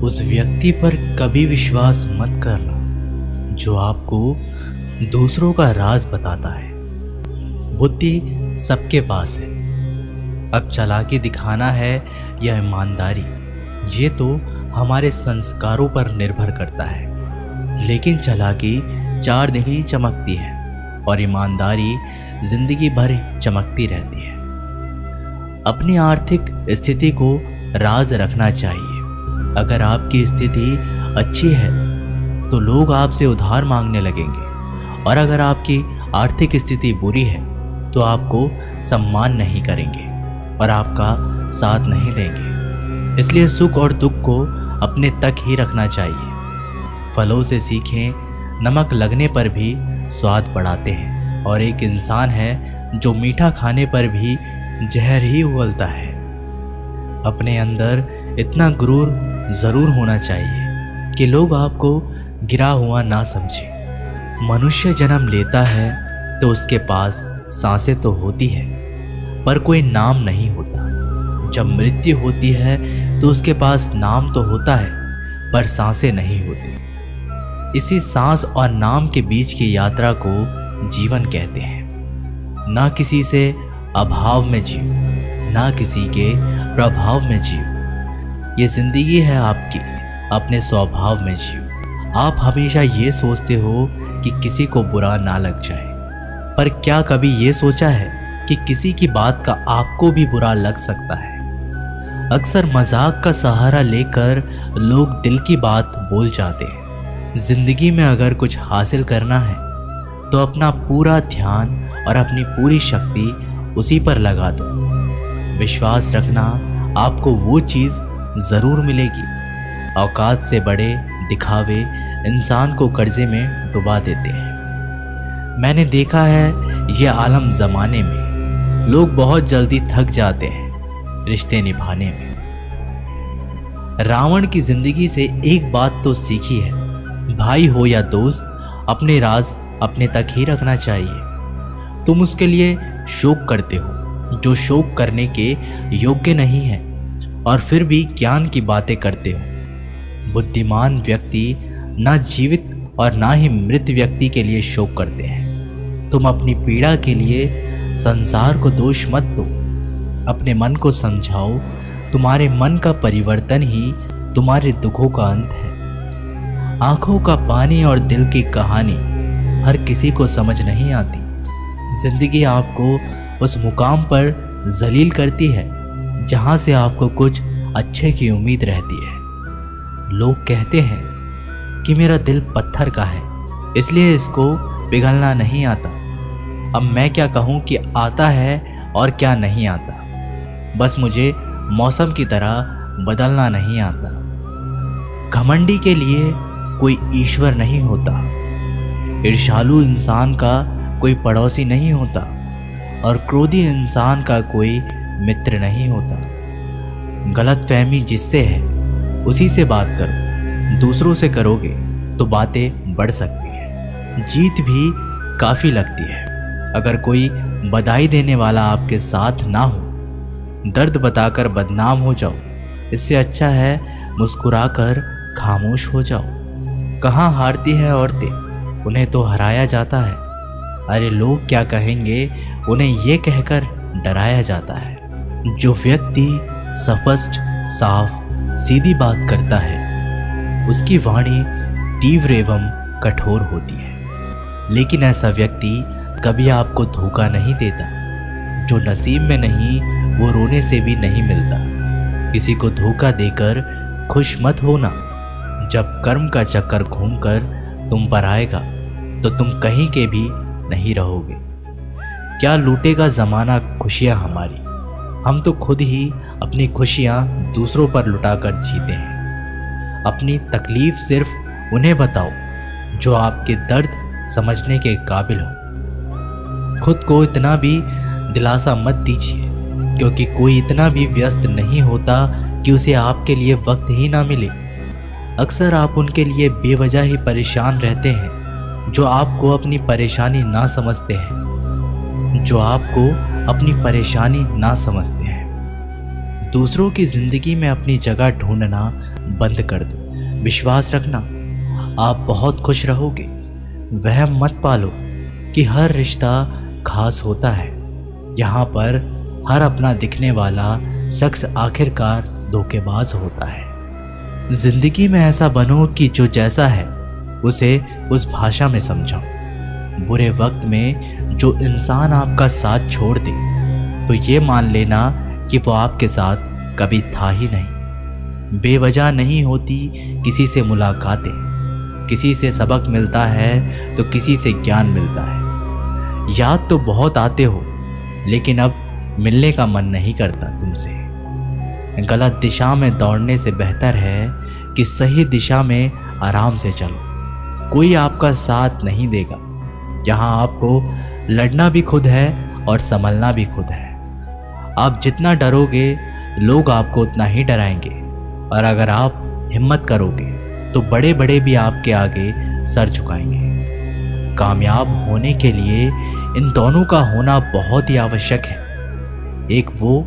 उस व्यक्ति पर कभी विश्वास मत करना जो आपको दूसरों का राज बताता है। बुद्धि सबके पास है, अब चालाकी दिखाना है या ईमानदारी, ये तो हमारे संस्कारों पर निर्भर करता है। लेकिन चालाकी 4 दिन ही चमकती है और ईमानदारी जिंदगी भर चमकती रहती है। अपनी आर्थिक स्थिति को राज रखना चाहिए। अगर आपकी स्थिति अच्छी है तो लोग आपसे उधार मांगने लगेंगे, और अगर आपकी आर्थिक स्थिति बुरी है तो आपको सम्मान नहीं करेंगे और आपका साथ नहीं देंगे। इसलिए सुख और दुख को अपने तक ही रखना चाहिए। फलों से सीखें, नमक लगने पर भी स्वाद बढ़ाते हैं, और एक इंसान है जो मीठा खाने पर भी जहर ही उगलता है। अपने अंदर इतना गुरूर जरूर होना चाहिए कि लोग आपको गिरा हुआ ना समझें। मनुष्य जन्म लेता है तो उसके पास सांसें तो होती है पर कोई नाम नहीं होता। जब मृत्यु होती है तो उसके पास नाम तो होता है पर सांसें नहीं होती। इसी सांस और नाम के बीच की यात्रा को जीवन कहते हैं। ना किसी से अभाव में जियो, ना किसी के प्रभाव में जियो। ये जिंदगी है आपकी, अपने स्वभाव में जियो। आप हमेशा ये सोचते हो कि किसी को बुरा ना लग जाए, पर क्या कभी ये सोचा है कि किसी की बात का आपको भी बुरा लग सकता है। अक्सर मजाक का सहारा लेकर लोग दिल की बात बोल जाते हैं। जिंदगी में अगर कुछ हासिल करना है तो अपना पूरा ध्यान और अपनी पूरी शक्ति उसी पर लगा दो। विश्वास रखना, आपको वो चीज़ ज़रूर मिलेगी। औकात से बड़े दिखावे इंसान को कर्जे में डुबा देते हैं। मैंने देखा है ये आलम ज़माने में लोग बहुत जल्दी थक जाते हैं रिश्ते निभाने में। रावण की ज़िंदगी से एक बात तो सीखी है, भाई हो या दोस्त, अपने राज अपने तक ही रखना चाहिए। तुम उसके लिए शोक करते हो जो शोक करने के योग्य नहीं है, और फिर भी ज्ञान की बातें करते हो। बुद्धिमान व्यक्ति ना जीवित और ना ही मृत व्यक्ति के लिए शोक करते हैं। तुम अपनी पीड़ा के लिए संसार को दोष मत दो, अपने मन को समझाओ। तुम्हारे मन का परिवर्तन ही तुम्हारे दुखों का अंत है। आंखों का पानी और दिल की कहानी हर किसी को समझ नहीं आती। जिंदगी आपको उस मुकाम पर जलील करती है जहां से आपको कुछ अच्छे की उम्मीद रहती है। लोग कहते हैं कि मेरा दिल पत्थर का है, इसलिए इसको पिघलना नहीं आता। अब मैं क्या कहूँ कि आता है और क्या नहीं आता। बस मुझे मौसम की तरह बदलना नहीं आता। घमंडी के लिए कोई ईश्वर नहीं होता। ईर्ष्यालु इंसान का कोई पड़ोसी नहीं होता, और क्रोधी इंसान का कोई मित्र नहीं होता। गलतफहमी जिससे है उसी से बात करो। दूसरों से करोगे तो बातें बढ़ सकती हैं, जीत भी काफ़ी लगती है। अगर कोई बधाई देने वाला आपके साथ ना हो, दर्द बताकर बदनाम हो जाओ। इससे अच्छा है मुस्कुराकर खामोश हो जाओ। कहाँ हारती है औरतें, उन्हें तो हराया जाता है। अरे लोग क्या कहेंगे, उन्हें ये कहकर डराया जाता है। जो व्यक्ति स्पष्ट, साफ, सीधी बात करता है उसकी वाणी तीव्र एवं कठोर होती है। लेकिन ऐसा व्यक्ति कभी आपको धोखा नहीं देता। जो नसीब में नहीं वो रोने से भी नहीं मिलता। किसी को धोखा देकर खुश मत होना। जब कर्म का चक्कर घूमकर तुम पर आएगा तो तुम कहीं के भी नहीं रहोगे। क्या लूटेगा ज़माना खुशियाँ हमारी, हम तो खुद ही अपनी खुशियाँ दूसरों पर लुटाकर जीते हैं। अपनी तकलीफ़ सिर्फ उन्हें बताओ जो आपके दर्द समझने के काबिल हो। खुद को इतना भी दिलासा मत दीजिए, क्योंकि कोई इतना भी व्यस्त नहीं होता कि उसे आपके लिए वक्त ही ना मिले। अक्सर आप उनके लिए बेवजह ही परेशान रहते हैं जो आपको अपनी परेशानी ना समझते हैं, दूसरों की ज़िंदगी में अपनी जगह ढूंढना बंद कर दो। विश्वास रखना, आप बहुत खुश रहोगे। वहम मत पालो कि हर रिश्ता खास होता है। यहाँ पर हर अपना दिखने वाला शख्स आखिरकार धोखेबाज होता है। जिंदगी में ऐसा बनो कि जो जैसा है उसे उस भाषा में समझाओ। बुरे वक्त में जो इंसान आपका साथ छोड़ दे तो ये मान लेना कि वो आपके साथ कभी था ही नहीं। बेवजह नहीं होती किसी से मुलाकातें, किसी से सबक मिलता है तो किसी से ज्ञान मिलता है। याद तो बहुत आते हो लेकिन अब मिलने का मन नहीं करता तुमसे। गलत दिशा में दौड़ने से बेहतर है कि सही दिशा में आराम से चलो। कोई आपका साथ नहीं देगा। यहाँ आपको लड़ना भी खुद है और संभलना भी खुद है। आप जितना डरोगे लोग आपको उतना ही डराएंगे, और अगर आप हिम्मत करोगे तो बड़े बड़े भी आपके आगे सर झुकाएंगे। कामयाब होने के लिए इन दोनों का होना बहुत ही आवश्यक है। एक वो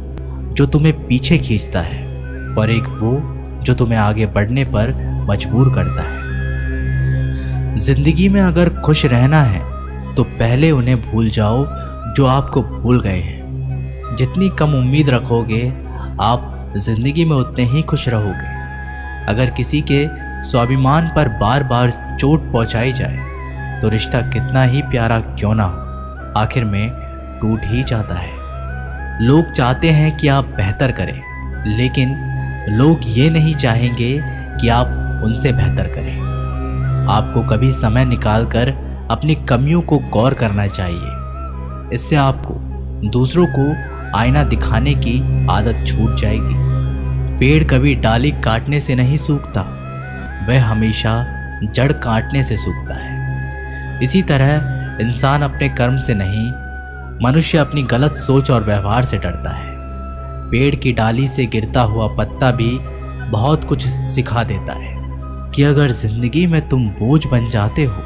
जो तुम्हें पीछे खींचता है और एक वो जो तुम्हें आगे बढ़ने पर मजबूर करता है। जिंदगी में अगर खुश रहना है तो पहले उन्हें भूल जाओ जो आपको भूल गए हैं। जितनी कम उम्मीद रखोगे आप जिंदगी में उतने ही खुश रहोगे। अगर किसी के स्वाभिमान पर बार बार चोट पहुंचाई जाए तो रिश्ता कितना ही प्यारा क्यों ना हो, आखिर में टूट ही जाता है। लोग चाहते हैं कि आप बेहतर करें, लेकिन लोग ये नहीं चाहेंगे कि आप उनसे बेहतर करें। आपको कभी समय निकालकर अपनी कमियों को गौर करना चाहिए। इससे आपको दूसरों को आईना दिखाने की आदत छूट जाएगी। पेड़ कभी डाली काटने से नहीं सूखता, वह हमेशा जड़ काटने से सूखता है। इसी तरह इंसान अपने कर्म से नहीं, मनुष्य अपनी गलत सोच और व्यवहार से डरता है। पेड़ की डाली से गिरता हुआ पत्ता भी बहुत कुछ सिखा देता है कि अगर जिंदगी में तुम बोझ बन जाते हो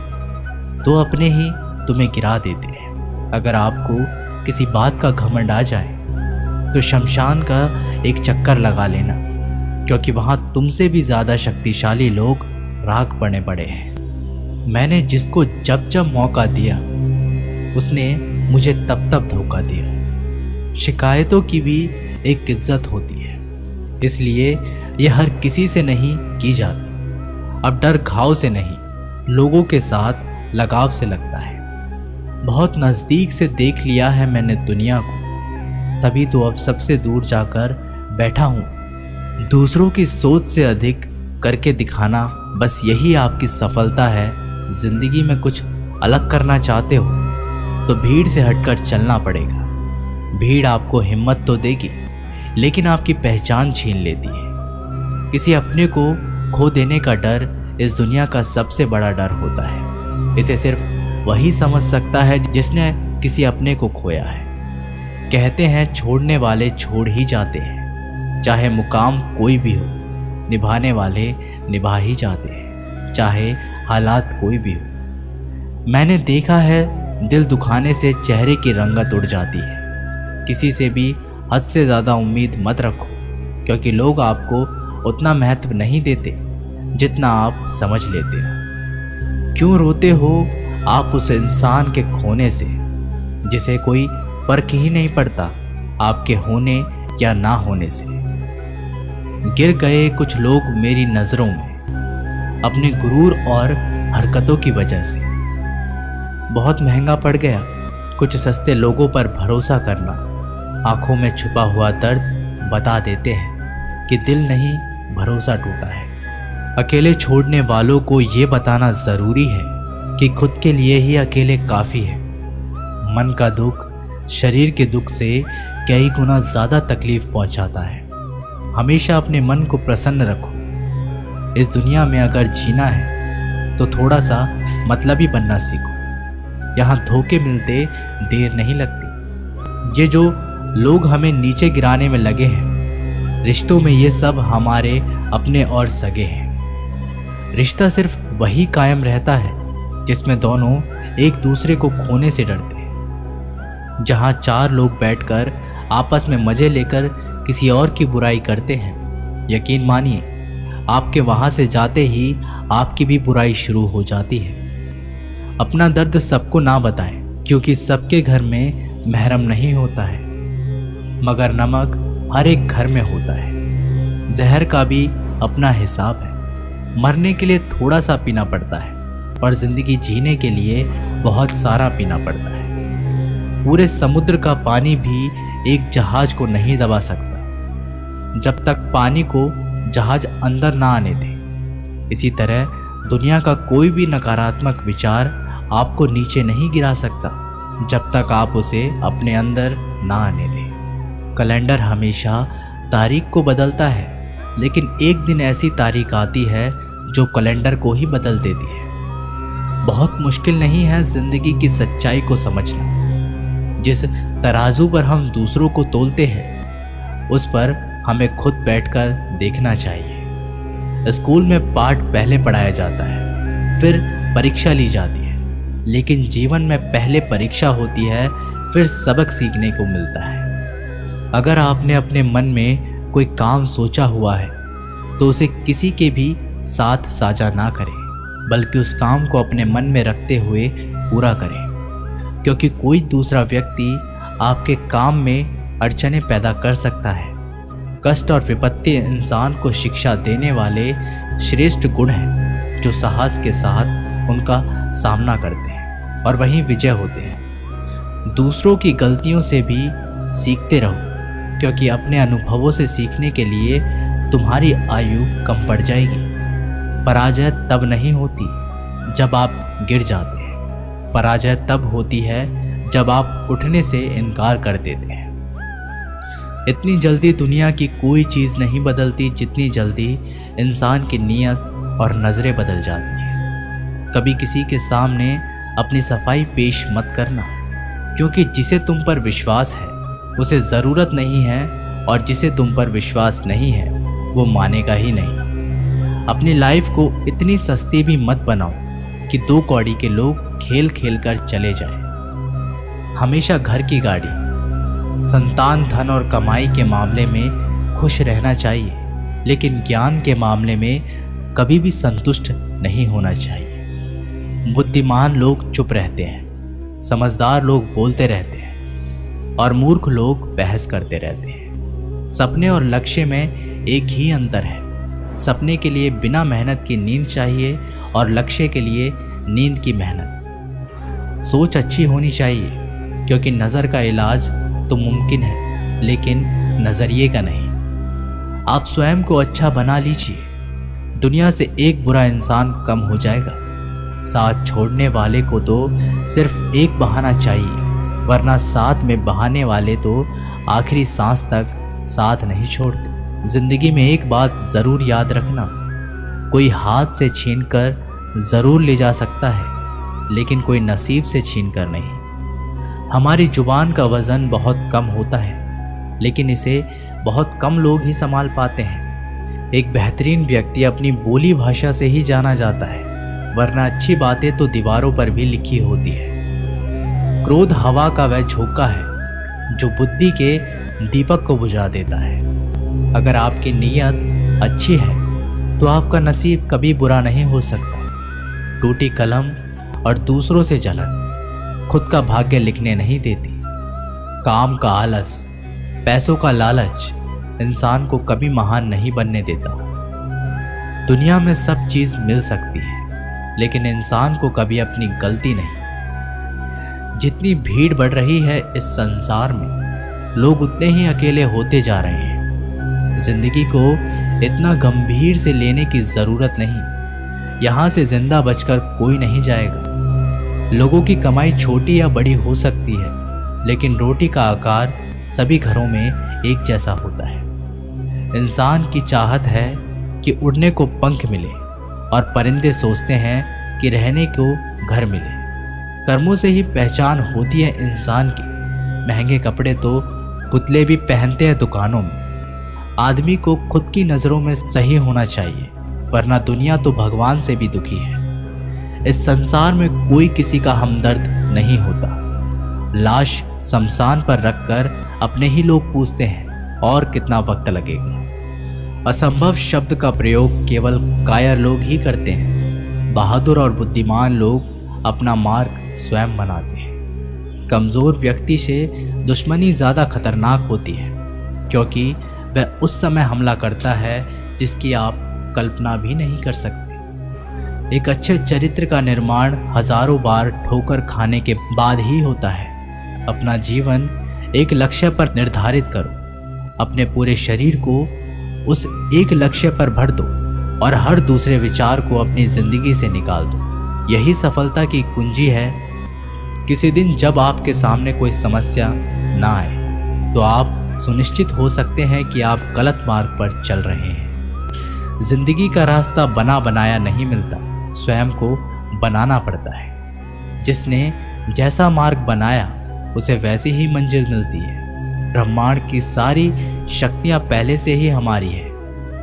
तो अपने ही तुम्हें गिरा देते हैं। अगर आपको किसी बात का घमंड आ जाए तो शमशान का एक चक्कर लगा लेना, क्योंकि वहां तुमसे भी ज्यादा शक्तिशाली लोग राख पड़े पड़े हैं। मैंने जिसको जब जब मौका दिया उसने मुझे तब तब धोखा दिया। शिकायतों की भी एक इज्जत होती है, इसलिए यह हर किसी से नहीं की जाती। अब डर घाव से नहीं, लोगों के साथ लगाव से लगता है। बहुत नज़दीक से देख लिया है मैंने दुनिया को, तभी तो अब सबसे दूर जाकर बैठा हूँ। दूसरों की सोच से अधिक करके दिखाना, बस यही आपकी सफलता है। जिंदगी में कुछ अलग करना चाहते हो तो भीड़ से हटकर चलना पड़ेगा। भीड़ आपको हिम्मत तो देगी लेकिन आपकी पहचान छीन लेती है। किसी अपने को खो देने का डर इस दुनिया का सबसे बड़ा डर होता है। इसे सिर्फ वही समझ सकता है जिसने किसी अपने को खोया है। कहते हैं छोड़ने वाले छोड़ ही जाते हैं, चाहे मुकाम कोई भी हो। निभाने वाले निभा ही जाते हैं, चाहे हालात कोई भी हो। मैंने देखा है दिल दुखाने से चेहरे की रंगत उड़ जाती है। किसी से भी हद से ज़्यादा उम्मीद मत रखो, क्योंकि लोग आपको उतना महत्व नहीं देते जितना आप समझ लेते हो। क्यों रोते हो आप उस इंसान के खोने से जिसे कोई फर्क ही नहीं पड़ता आपके होने या ना होने से। गिर गए कुछ लोग मेरी नज़रों में अपने गुरूर और हरकतों की वजह से। बहुत महंगा पड़ गया कुछ सस्ते लोगों पर भरोसा करना। आंखों में छुपा हुआ दर्द बता देते हैं कि दिल नहीं, भरोसा टूटा है। अकेले छोड़ने वालों को ये बताना ज़रूरी है कि खुद के लिए ही अकेले काफ़ी है। मन का दुख शरीर के दुख से कई गुना ज़्यादा तकलीफ पहुंचाता है। हमेशा अपने मन को प्रसन्न रखो। इस दुनिया में अगर जीना है तो थोड़ा सा मतलबी बनना सीखो। यहाँ धोखे मिलते देर नहीं लगती। ये जो लोग हमें नीचे गिराने में लगे हैं, रिश्तों में ये सब हमारे अपने और सगे हैं। रिश्ता सिर्फ वही कायम रहता है जिसमें दोनों एक दूसरे को खोने से डरते हैं। जहाँ चार लोग बैठकर आपस में मजे लेकर किसी और की बुराई करते हैं, यकीन मानिए आपके वहाँ से जाते ही आपकी भी बुराई शुरू हो जाती है। अपना दर्द सबको ना बताएं, क्योंकि सबके घर में महरम नहीं होता है, मगर नमक हर एक घर में होता है। जहर का भी अपना हिसाब है। मरने के लिए थोड़ा सा पीना पड़ता है और ज़िंदगी जीने के लिए बहुत सारा पीना पड़ता है। पूरे समुद्र का पानी भी एक जहाज को नहीं दबा सकता जब तक पानी को जहाज अंदर ना आने दे। इसी तरह दुनिया का कोई भी नकारात्मक विचार आपको नीचे नहीं गिरा सकता जब तक आप उसे अपने अंदर ना आने दें। कैलेंडर हमेशा तारीख को बदलता है, लेकिन एक दिन ऐसी तारीख आती है जो कैलेंडर को ही बदल देती है। बहुत मुश्किल नहीं है ज़िंदगी की सच्चाई को समझना। जिस तराजू पर हम दूसरों को तोलते हैं, उस पर हमें खुद बैठकर देखना चाहिए। स्कूल में पाठ पहले पढ़ाया जाता है, फिर परीक्षा ली जाती है, लेकिन जीवन में पहले परीक्षा होती है, फिर सबक सीखने को मिलता है। अगर आपने अपने मन में कोई काम सोचा हुआ है तो उसे किसी के भी साथ साझा ना करें, बल्कि उस काम को अपने मन में रखते हुए पूरा करें, क्योंकि कोई दूसरा व्यक्ति आपके काम में अड़चनें पैदा कर सकता है। कष्ट और विपत्ति इंसान को शिक्षा देने वाले श्रेष्ठ गुण हैं जो साहस के साथ उनका सामना करते हैं और वहीं विजय होते हैं। दूसरों की गलतियों से भी सीखते रहो, क्योंकि अपने अनुभवों से सीखने के लिए तुम्हारी आयु कम पड़ जाएगी। पराजय तब नहीं होती जब आप गिर जाते हैं, पराजय तब होती है जब आप उठने से इनकार कर देते हैं। इतनी जल्दी दुनिया की कोई चीज़ नहीं बदलती जितनी जल्दी इंसान की नीयत और नज़रें बदल जाती हैं। कभी किसी के सामने अपनी सफाई पेश मत करना, क्योंकि जिसे तुम पर विश्वास है उसे ज़रूरत नहीं है, और जिसे तुम पर विश्वास नहीं है वो मानेगा ही नहीं। अपनी लाइफ को इतनी सस्ती भी मत बनाओ कि 2 कौड़ी के लोग खेल खेल कर चले जाएं। हमेशा घर की गाड़ी, संतान, धन और कमाई के मामले में खुश रहना चाहिए, लेकिन ज्ञान के मामले में कभी भी संतुष्ट नहीं होना चाहिए। बुद्धिमान लोग चुप रहते हैं, समझदार लोग बोलते रहते हैं और मूर्ख लोग बहस करते रहते हैं। सपने और लक्ष्य में एक ही अंतर है। सपने के लिए बिना मेहनत की नींद चाहिए और लक्ष्य के लिए नींद की मेहनत। सोच अच्छी होनी चाहिए, क्योंकि नज़र का इलाज तो मुमकिन है, लेकिन नज़रिए का नहीं। आप स्वयं को अच्छा बना लीजिए, दुनिया से एक बुरा इंसान कम हो जाएगा। साथ छोड़ने वाले को तो सिर्फ एक बहाना चाहिए, वरना साथ में बहाने वाले तो आखिरी सांस तक साथ नहीं छोड़ते। जिंदगी में एक बात ज़रूर याद रखना, कोई हाथ से छीनकर ज़रूर ले जा सकता है, लेकिन कोई नसीब से छीनकर नहीं। हमारी जुबान का वज़न बहुत कम होता है, लेकिन इसे बहुत कम लोग ही संभाल पाते हैं। एक बेहतरीन व्यक्ति अपनी बोली भाषा से ही जाना जाता है, वरना अच्छी बातें तो दीवारों पर भी लिखी होती है। क्रोध हवा का वह झोंका है जो बुद्धि के दीपक को बुझा देता है। अगर आपकी नीयत अच्छी है तो आपका नसीब कभी बुरा नहीं हो सकता। टूटी कलम और दूसरों से जलन खुद का भाग्य लिखने नहीं देती। काम का आलस, पैसों का लालच इंसान को कभी महान नहीं बनने देता। दुनिया में सब चीज़ मिल सकती है, लेकिन इंसान को कभी अपनी गलती नहीं। जितनी भीड़ बढ़ रही है इस संसार में, लोग उतने ही अकेले होते जा रहे हैं। जिंदगी को इतना गंभीर से लेने की ज़रूरत नहीं। यहाँ से जिंदा बचकर कोई नहीं जाएगा। लोगों की कमाई छोटी या बड़ी हो सकती है, लेकिन रोटी का आकार सभी घरों में एक जैसा होता है। इंसान की चाहत है कि उड़ने को पंख मिले, और परिंदे सोचते हैं कि रहने को घर मिले। कर्मों से ही पहचान होती है इंसान की। महंगे कपड़े तो पुतले भी पहनते हैं दुकानों में। आदमी को खुद की नज़रों में सही होना चाहिए, वरना दुनिया तो भगवान से भी दुखी है। इस संसार में कोई किसी का हमदर्द नहीं होता। लाश शमशान पर रखकर अपने ही लोग पूछते हैं और कितना वक्त लगेगा। असंभव शब्द का प्रयोग केवल कायर लोग ही करते हैं। बहादुर और बुद्धिमान लोग अपना मार्ग स्वयं बनाते हैं। कमज़ोर व्यक्ति से दुश्मनी ज़्यादा खतरनाक होती है, क्योंकि वह उस समय हमला करता है जिसकी आप कल्पना भी नहीं कर सकते। एक अच्छे चरित्र का निर्माण हजारों बार ठोकर खाने के बाद ही होता है। अपना जीवन एक लक्ष्य पर निर्धारित करो, अपने पूरे शरीर को उस एक लक्ष्य पर भर दो और हर दूसरे विचार को अपनी जिंदगी से निकाल दो। यही सफलता की कुंजी है। किसी दिन जब आपके सामने कोई समस्या ना आए तो आप सुनिश्चित हो सकते हैं कि आप गलत मार्ग पर चल रहे हैं। जिंदगी का रास्ता बना बनाया नहीं मिलता, स्वयं को बनाना पड़ता है। जिसने जैसा मार्ग बनाया उसे वैसी ही मंजिल मिलती है। ब्रह्मांड की सारी शक्तियाँ पहले से ही हमारी है।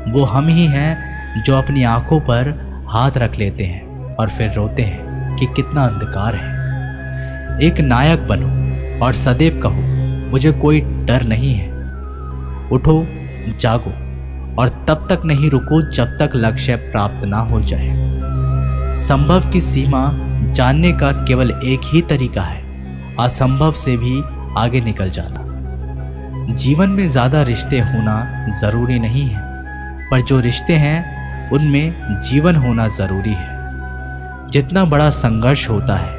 वो हम ही हैं जो अपनी आंखों पर हाथ रख लेते हैं और फिर रोते हैं कि कितना अंधकार है। एक नायक बनो और सदैव कहो, मुझे कोई डर नहीं है। उठो, जागो और तब तक नहीं रुको जब तक लक्ष्य प्राप्त ना हो जाए। संभव की सीमा जानने का केवल एक ही तरीका है, असंभव से भी आगे निकल जाना। जीवन में ज़्यादा रिश्ते होना ज़रूरी नहीं है, पर जो रिश्ते हैं उनमें जीवन होना ज़रूरी है। जितना बड़ा संघर्ष होता है,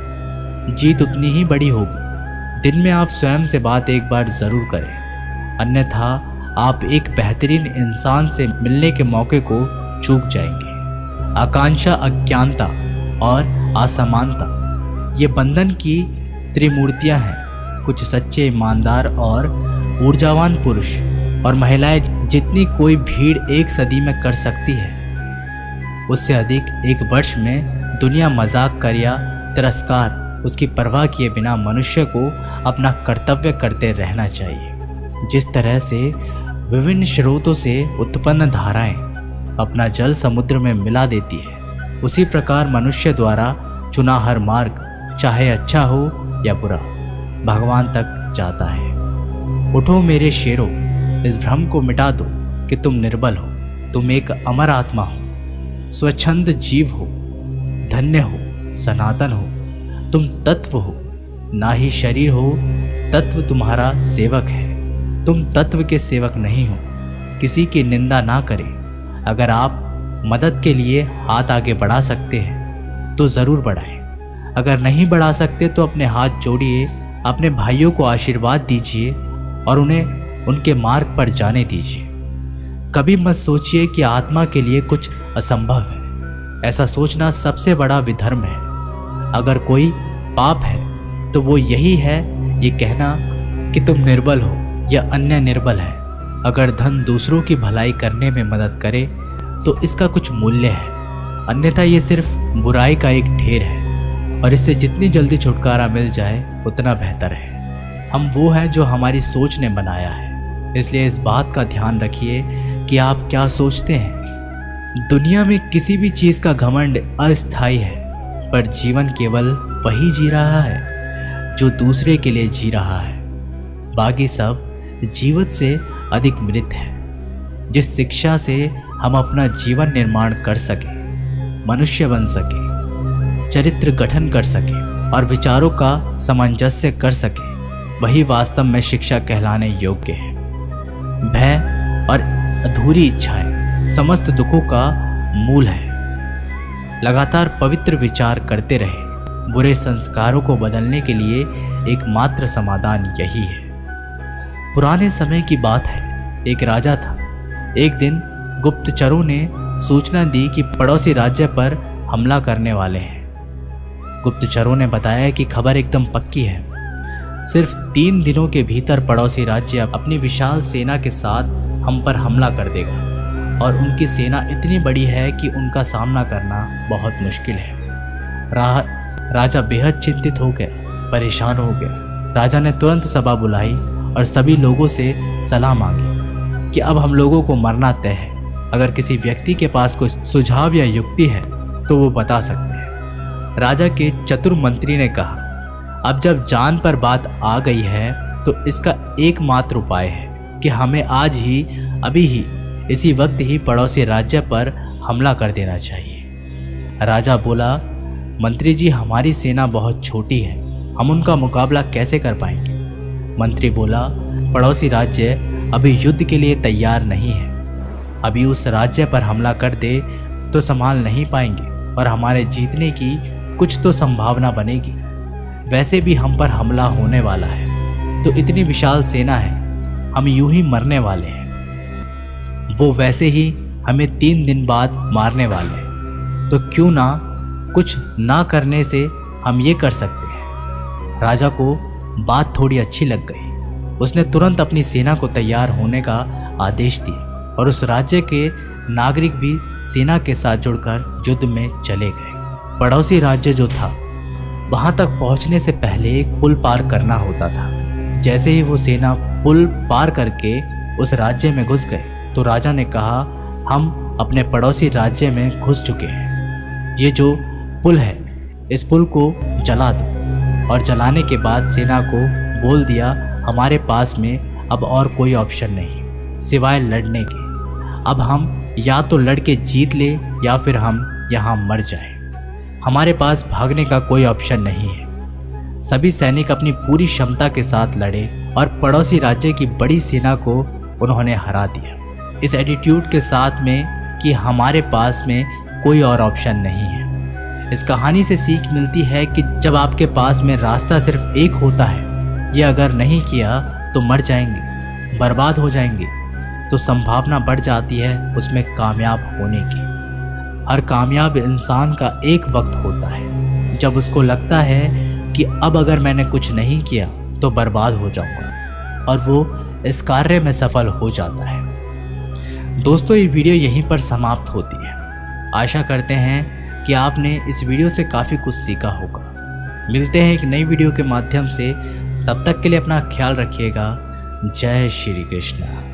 जीत उतनी ही बड़ी होगी। दिन में आप स्वयं से बात एक बार ज़रूर करें, अन्यथा आप एक बेहतरीन इंसान से मिलने के मौके को चूक जाएंगे। आकांक्षा, अज्ञानता और असमानता, ये बंधन की त्रिमूर्तियां हैं। कुछ सच्चे, ईमानदार और ऊर्जावान पुरुष और महिलाएं जितनी कोई भीड़ एक सदी में कर सकती है, उससे अधिक एक वर्ष में दुनिया मजाक कर या तिरस्कार, उसकी परवाह किए बिना मनुष्य को अपना कर्तव्य करते रहना चाहिए। जिस तरह से विभिन्न स्रोतों से उत्पन्न धाराएं अपना जल समुद्र में मिला देती है, उसी प्रकार मनुष्य द्वारा चुना हर मार्ग, चाहे अच्छा हो या बुरा, भगवान तक जाता है। उठो मेरे शेरों, इस भ्रम को मिटा दो कि तुम निर्बल हो। तुम एक अमर आत्मा हो, स्वच्छंद जीव हो, धन्य हो, सनातन हो। तुम तत्व हो, ना ही शरीर हो। तत्व तुम्हारा सेवक है, तुम तत्व के सेवक नहीं हो। किसी की निंदा ना करें। अगर आप मदद के लिए हाथ आगे बढ़ा सकते हैं तो ज़रूर बढ़ाएं। अगर नहीं बढ़ा सकते तो अपने हाथ जोड़िए, अपने भाइयों को आशीर्वाद दीजिए और उन्हें उनके मार्ग पर जाने दीजिए। कभी मत सोचिए कि आत्मा के लिए कुछ असंभव है। ऐसा सोचना सबसे बड़ा विधर्म है। अगर कोई पाप है तो वो यही है ये कहना कि तुम निर्बल हो या अन्य निर्बल है। अगर धन दूसरों की भलाई करने में मदद करे तो इसका कुछ मूल्य है, अन्यथा ये सिर्फ बुराई का एक ढेर है और इससे जितनी जल्दी छुटकारा मिल जाए उतना बेहतर है। हम वो हैं जो हमारी सोच ने बनाया है, इसलिए इस बात का ध्यान रखिए कि आप क्या सोचते हैं। दुनिया में किसी भी चीज़ का घमंड अस्थायी है, पर जीवन केवल वही जी रहा है जो दूसरे के लिए जी रहा है। बाकी सब जीवन से अधिक मृत है। जिस शिक्षा से हम अपना जीवन निर्माण कर सके, मनुष्य बन सके, चरित्र गठन कर सके और विचारों का सामंजस्य कर सके, वही वास्तव में शिक्षा कहलाने योग्य है। भय और अधूरी इच्छाएं समस्त दुखों का मूल है। लगातार पवित्र विचार करते रहे। बुरे संस्कारों को बदलने के लिए एकमात्र समाधान यही है। पुराने समय की बात है, एक राजा था। एक दिन गुप्तचरों ने सूचना दी कि पड़ोसी राज्य पर हमला करने वाले हैं। गुप्तचरों ने बताया कि खबर एकदम पक्की है। सिर्फ 3 दिनों के भीतर पड़ोसी राज्य अपनी विशाल सेना के साथ हम पर हमला कर देगा और उनकी सेना इतनी बड़ी है कि उनका सामना करना बहुत मुश्किल है। राजा बेहद चिंतित हो गए, परेशान हो गए। राजा ने तुरंत सभा बुलाई और सभी लोगों से सलाह मांगी कि अब हम लोगों को मरना तय है। अगर किसी व्यक्ति के पास कोई सुझाव या युक्ति है तो वो बता सकते हैं। राजा के चतुर मंत्री ने कहा, अब जब जान पर बात आ गई है तो इसका एकमात्र उपाय है कि हमें आज ही अभी ही इसी वक्त ही पड़ोसी राज्य पर हमला कर देना चाहिए। राजा बोला, मंत्री जी, हमारी सेना बहुत छोटी है, हम उनका मुकाबला कैसे कर पाएंगे। मंत्री बोला, पड़ोसी राज्य अभी युद्ध के लिए तैयार नहीं है। अभी उस राज्य पर हमला कर दे तो संभाल नहीं पाएंगे और हमारे जीतने की कुछ तो संभावना बनेगी। वैसे भी हम पर हमला होने वाला है, तो इतनी विशाल सेना है, हम यूं ही मरने वाले हैं। वो वैसे ही हमें 3 दिन बाद मारने वाले हैं, तो क्यों ना कुछ ना करने से हम ये कर सकते हैं। राजा को बात थोड़ी अच्छी लग गई। उसने तुरंत अपनी सेना को तैयार होने का आदेश दिया और उस राज्य के नागरिक भी सेना के साथ जुड़कर युद्ध में चले गए। पड़ोसी राज्य जो था, वहां तक पहुंचने से पहले एक पुल पार करना होता था। जैसे ही वो सेना पुल पार करके उस राज्य में घुस गए तो राजा ने कहा, हम अपने पड़ोसी राज्य में घुस चुके हैं। ये जो पुल है, इस पुल को जला दो। और जलाने के बाद सेना को बोल दिया, हमारे पास में अब और कोई ऑप्शन नहीं सिवाय लड़ने के। अब हम या तो लड़के जीत ले या फिर हम यहाँ मर जाएं। हमारे पास भागने का कोई ऑप्शन नहीं है। सभी सैनिक अपनी पूरी क्षमता के साथ लड़े और पड़ोसी राज्य की बड़ी सेना को उन्होंने हरा दिया, इस एटीट्यूड के साथ में कि हमारे पास में कोई और ऑप्शन नहीं है। इस कहानी से सीख मिलती है कि जब आपके पास में रास्ता सिर्फ एक होता है, ये अगर नहीं किया तो मर जाएंगे, बर्बाद हो जाएंगे, तो संभावना बढ़ जाती है उसमें कामयाब होने की। हर कामयाब इंसान का एक वक्त होता है जब उसको लगता है कि अब अगर मैंने कुछ नहीं किया तो बर्बाद हो जाऊंगा, और वो इस कार्य में सफल हो जाता है। दोस्तों, ये वीडियो यहीं पर समाप्त होती है। आशा करते हैं कि आपने इस वीडियो से काफ़ी कुछ सीखा होगा। मिलते हैं एक नई वीडियो के माध्यम से, तब तक के लिए अपना ख्याल रखिएगा। जय श्री कृष्ण।